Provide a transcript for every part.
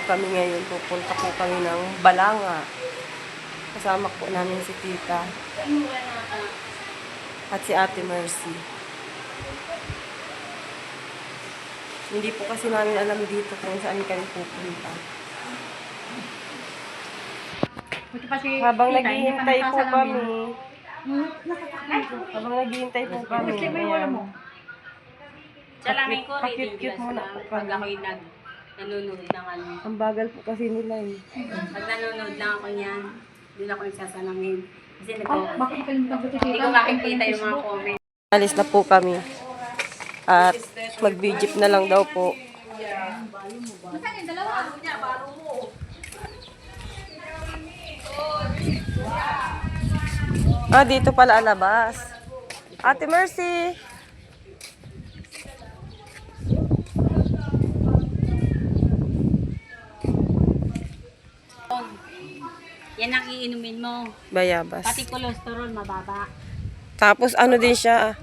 kami ngayon. Pupunta po kami ng Balanga. Kasama po namin si Tita. At si Ate Mercy. Hindi po kasi namin alam dito kung saan kami pupunta. Habang naghihintay po kami. Ayan. Salamin ko, Pakit-cute muna po pag kami. ako'y nanonood ng ano. Ang bagal po kasi nila eh. Pag nanonood lang ako niyan, doon ako nagsasalamin. Kasi hindi Bakit kalimutan ko ito? ko makikita yung mga comment. Alis na po kami. At mag-jeep na lang daw po. Ah, dito pala alabas. Ate Mercy. Yan ang iinumin mo. Bayabas. Pati cholesterol mababa. Tapos ano din siya,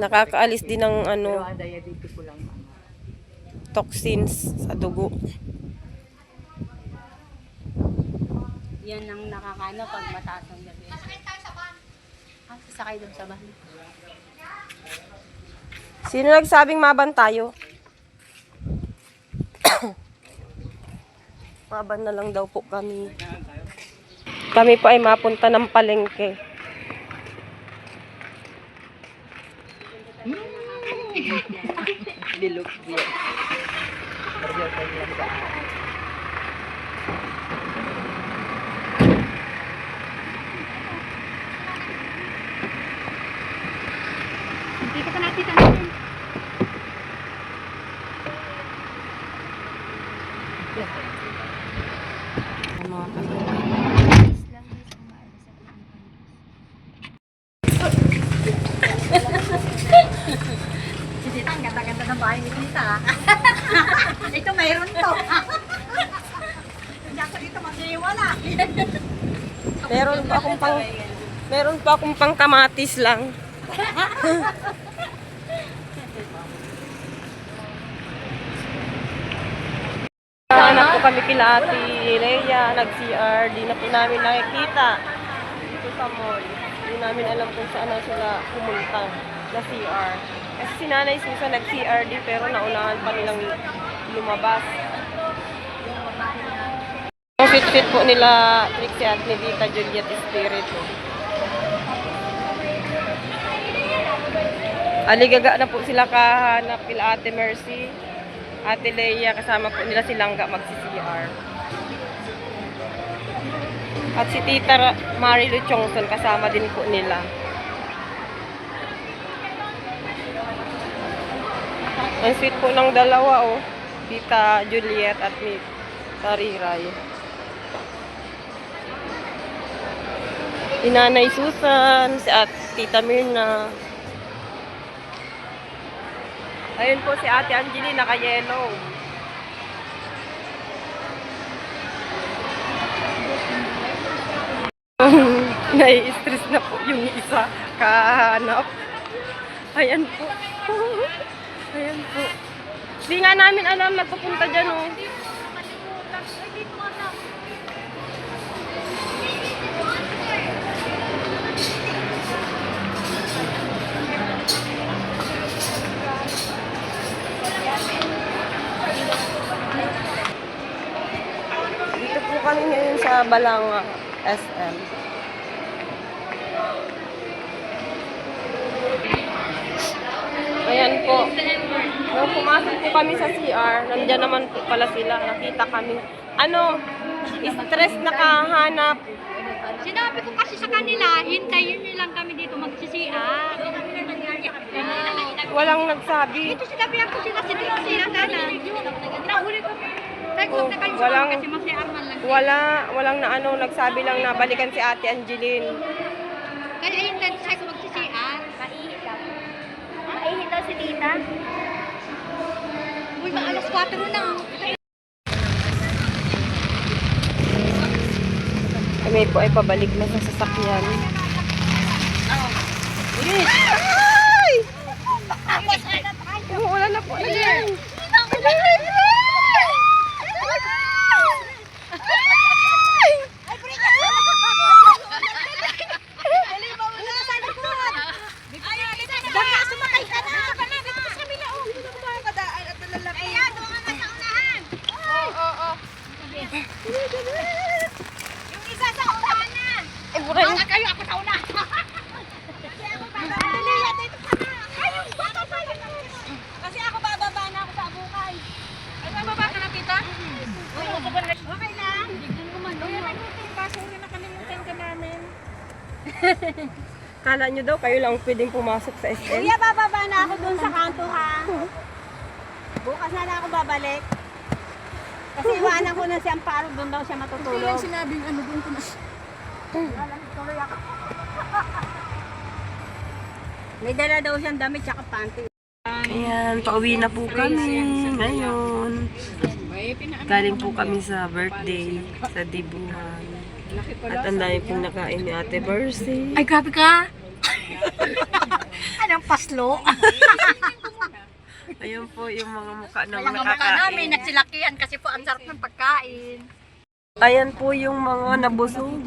nakakaalis din ng ano, toxins sa dugo. Yan ang nakakaano pag mataas ang gabi. Sasakay doon sa van. Sino nagsabing maban tayo? Maban na lang daw po kami. Kami po ay mapunta ng palengke. Bilog din. Hindi ka natin tanongin. Si Tita, ang ganda-ganda ng bahay ni Tita. Ito mayroon to. Hindi ako dito mag-iwala. Meron pa akong pang kamatis lang. Hanap po kami kila Ate Leia, nag-CR, di na po namin nakikita dito sa mall. Di namin alam kung saan na sila pumunta na CR. Kasi si Nanay Susan nag-CR din pero naunahan pa nilang lumabas. Ang fit-fit po nila Trixie at ni Tita Juliet Spirit. Aligaga na po sila kahanap kila Ate Mercy. Ate Leia, kasama po nila si Langga magsi-CR. At si Tita Marilu Chongson, kasama din po nila. Ang sweet po ng dalawa, oh. Tita Juliet at ni Tariray. Si Nanay Susan, si at Tita Mirna. Ayun po si Ate Angeline, naka-yellow. Nai-stress na po yung isa kahanap. Ayan po. Ayan po. Hindi nga namin alam nagpupunta dyan, oh. Dito po kami ngayon sa Balanga SM. Ayan po. Nung pumasok po kami sa CR, nandiyan naman po pala sila. Nakita kami. Ano, stress na kahanap. Sinabi ko kasi sa kanila, hintayin nyo lang kami dito magsisiya. Walang nagsabi. Ito sinabi ako sila siya sana. Nahuli ko. Tagpag na kayo Walang, kasi masiyar man lang. walang na ano, nagsabi lang na balikan si Ate Angeline. Kaya hintayin siya ko magsisiya. Maihi daw. Maihi daw si Tita. Uy, maalas 4 na. Kami po ay pabalik na sa sasakyan. Ay! Umuulan na po. Ayan! Yung isa sa unahan. Eh, buka yun. Kayo, ako sa una. Kasi ako bababa. Lilia, dito ka na. Ayun, baka pa. Kasi ako bababa na ako sa abukay. Ay, bababa ka na, tita? Okay lang. Kaya nag-meeting pa. Sorry, nakalimutan ka namin. Kala nyo daw, kayo lang pwedeng pumasok sa SM? Kuya, bababa na ako dun sa kanto, ha? Bukas na ako babalik. Kasi iwanan ko na si Amparo, doon daw siya matutulog. Kaya sinabing ano doon ko na. Tuloy ako. May dala daw siyang damit tsaka panty. Ayan, pauwi na po kami ngayon. Galing po kami sa birthday sa Dibuhan. At ang dami pong nakain ni Ate Bercy. Ay, grabe ka! Anong paslo? Ayun po yung mga mukha ng Kaya nga mukha namin, nakakain. nagsilakihan kasi po ang sarap ng pagkain. Ayan po yung mga nabusog.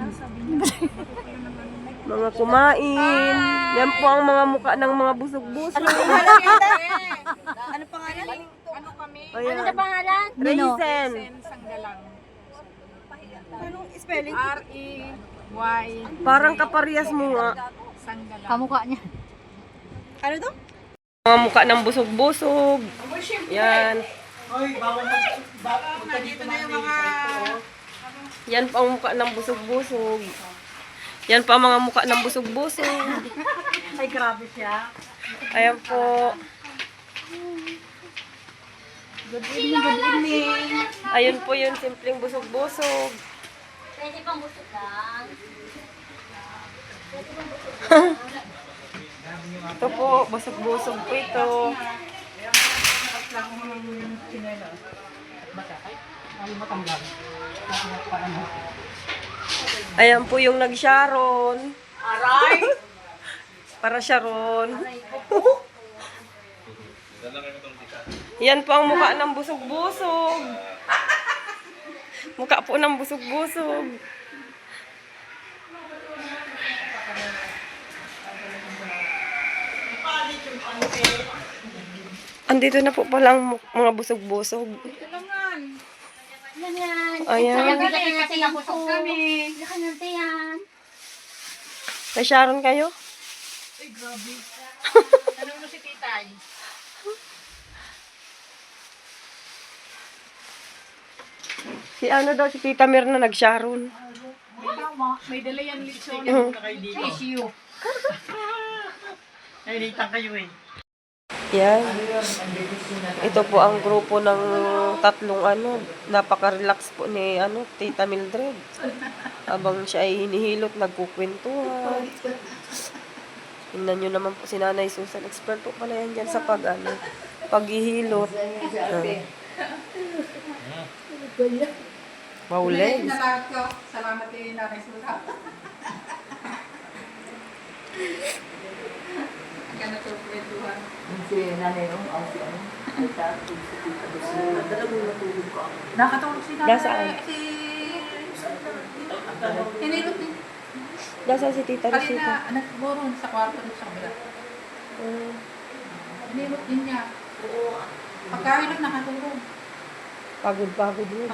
Mga kumain. Yan po ang mga mukha ng mga busog-busog. Ano pangalan? Ano kami? Ayan. pangalan? Raisin. Anong spelling? R-E-Y Parang kaparehas mo nga. Sanggala. Kamukha niya. Ano to? Mga mukha ng busog-busog. Yan. Nandito na yung mga Yan pa ang mukha ng busog-busog. Yan pa ang mga mukha ng busog-busog. Ay, grabe siya. Ayan po. Good evening, good evening. Ayun po yun, simpleng busog-busog. Pwede pang busog lang. Ito po, busog-busog po ito. Ayan po yung nag-Sharon. Aray! Para Sharon. Yan po ang mukha ng busog-busog. Mukha po ng busog-busog. Andito na po palang mga busog-busog. Yan yan. Ayan. Kasi nabusog kami. Lakan natin yan. May Sharon kayo? Tanong mo si Titay. Si ano daw, si Tita Mirna nag-Sharon. may dala yan lechon. Issue. Yan. Ito po ang grupo ng tatlong napaka-relax po ni Tita Mildred. Habang siya ay hinihilot, nagkukwentuhan. Tingnan nyo naman po si Nanay Susan. Expert po pala yan dyan sa paghihilot. Wow, legs. Nalagot ko. Salamat din natin sulat. Hanggang natutulituhan. Nakatulog si nanay. Nasaan? Hinilot din. Nasaan si Tita Rosita? Kanina, nagboron sa kwarto rin sa kabila. Hinilot din niya. Pagkahilot, nakatulog. Pagod yun.